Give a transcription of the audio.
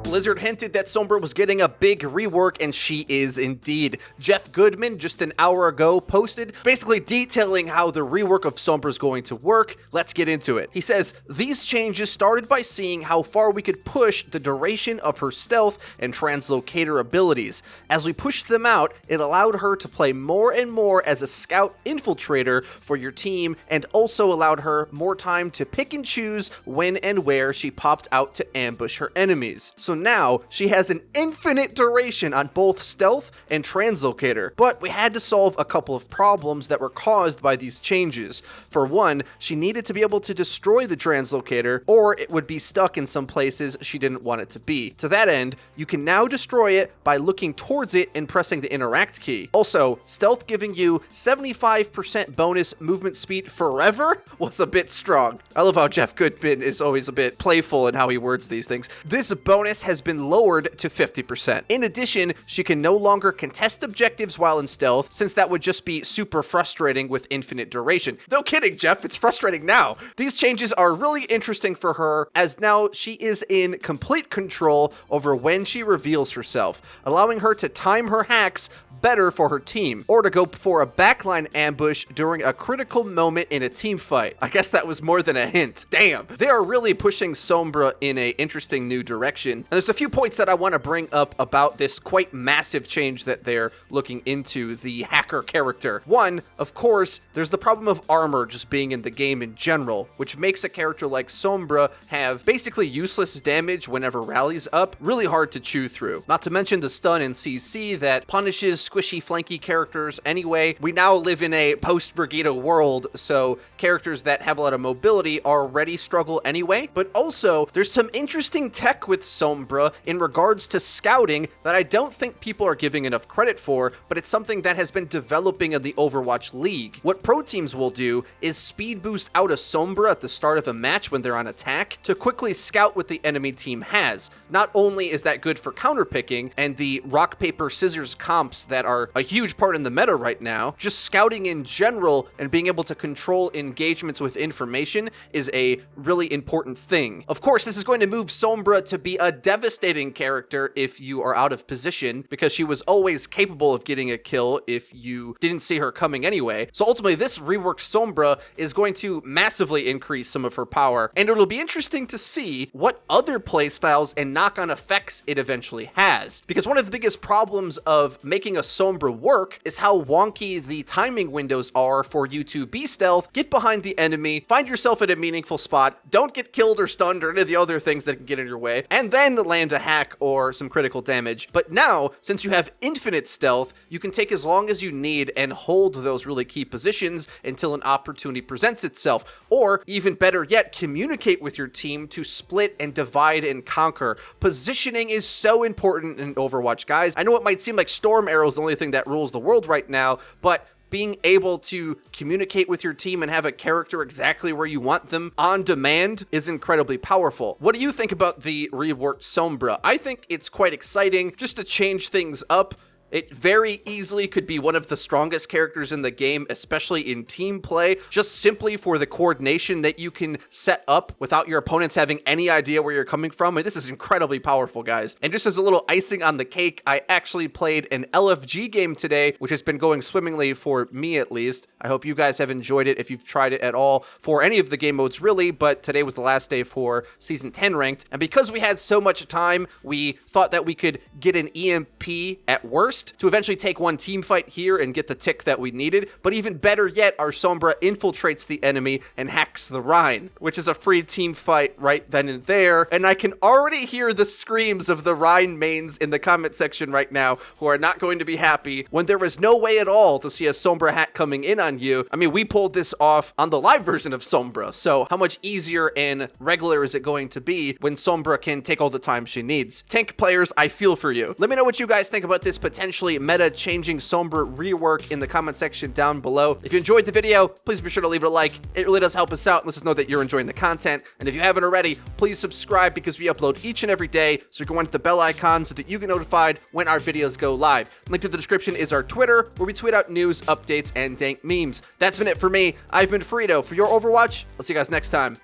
Blizzard hinted that Sombra was getting a big rework, and she is indeed. Jeff Goodman, just an hour ago, posted basically detailing how the rework of Sombra is going to work. Let's get into it. He says, these changes started by seeing how far we could push the duration of her stealth and translocator abilities. As we pushed them out, it allowed her to play more and more as a scout infiltrator for your team, and also allowed her more time to pick and choose when and where she popped out to ambush her enemies. So now she has an infinite duration on both stealth and translocator, but we had to solve a couple of problems that were caused by these changes. For one, she needed to be able to destroy the translocator, or it would be stuck in some places she didn't want it to be. To that end, you can now destroy it by looking towards it and pressing the interact key. Also, stealth giving you 75% bonus movement speed forever was a bit strong. I love how Jeff Goodman is always a bit playful in how he words these things. This bonus has been lowered to 50%. In addition, she can no longer contest objectives while in stealth, since that would just be super frustrating with infinite duration. No kidding, Jeff, it's frustrating now. These changes are really interesting for her, as now she is in complete control over when she reveals herself, allowing her to time her hacks better for her team, or to go for a backline ambush during a critical moment in a team fight. I guess that was more than a hint. Damn. They are really pushing Sombra in a interesting new direction. And there's a few points that I want to bring up about this quite massive change that they're looking into the hacker character. One, of course, there's the problem of armor just being in the game in general, which makes a character like Sombra have basically useless damage whenever rallies up, really hard to chew through. Not to mention the stun and CC that punishes squishy flanky characters anyway. We now live in a post-Brigitte world, so characters that have a lot of mobility already struggle anyway. But also, there's some interesting tech with Sombra in regards to scouting that I don't think people are giving enough credit for, but it's something that has been developing in the Overwatch League. What pro teams will do is speed boost out a Sombra at the start of a match when they're on attack to quickly scout what the enemy team has. Not only is that good for counterpicking and the rock, paper, scissors comps that are a huge part in the meta right now, just scouting in general and being able to control engagements with information is a really important thing. Of course, this is going to move Sombra to be a devastating character if you are out of position, because she was always capable of getting a kill if you didn't see her coming anyway. So ultimately, this reworked Sombra is going to massively increase some of her power, and it'll be interesting to see what other playstyles and knock-on effects it eventually has. Because one of the biggest problems of making a Sombra work is how wonky the timing windows are for you to be stealth, get behind the enemy, find yourself at a meaningful spot, don't get killed or stunned or any of the other things that can get in your way, and then land a hack or some critical damage. But now, since you have infinite stealth, you can take as long as you need and hold those really key positions until an opportunity presents itself, or even better yet, communicate with your team to split and divide and conquer. Positioning is so important in Overwatch, guys. I know it might seem like Storm Arrow is the only thing that rules the world right now, but being able to communicate with your team and have a character exactly where you want them on demand is incredibly powerful. What do you think about the reworked Sombra? I think it's quite exciting just to change things up. It very easily could be one of the strongest characters in the game, especially in team play, just simply for the coordination that you can set up without your opponents having any idea where you're coming from. And this is incredibly powerful, guys. And just as a little icing on the cake, I actually played an LFG game today, which has been going swimmingly for me at least. I hope you guys have enjoyed it if you've tried it at all for any of the game modes really, but today was the last day for Season 10 ranked. And because we had so much time, we thought that we could get an EMP at worst to eventually take one team fight here and get the tick that we needed. But even better yet, our Sombra infiltrates the enemy and hacks the Rhine, which is a free team fight right then and there. And I can already hear the screams of the Rhine mains in the comment section right now who are not going to be happy when there was no way at all to see a Sombra hack coming in on you. I mean, we pulled this off on the live version of Sombra, so how much easier and regular is it going to be when Sombra can take all the time she needs? Tank players, I feel for you. Let me know what you guys think about this potentially meta-changing Sombra rework in the comment section down below. If you enjoyed the video, please be sure to leave it a like. It really does help us out and lets us know that you're enjoying the content. And if you haven't already, please subscribe because we upload each and every day, so you can want the bell icon so that you get notified when our videos go live. Link to the description is our Twitter, where we tweet out news, updates, and dank memes. That's been it for me. I've been FREEDO for your Overwatch. I'll see you guys next time.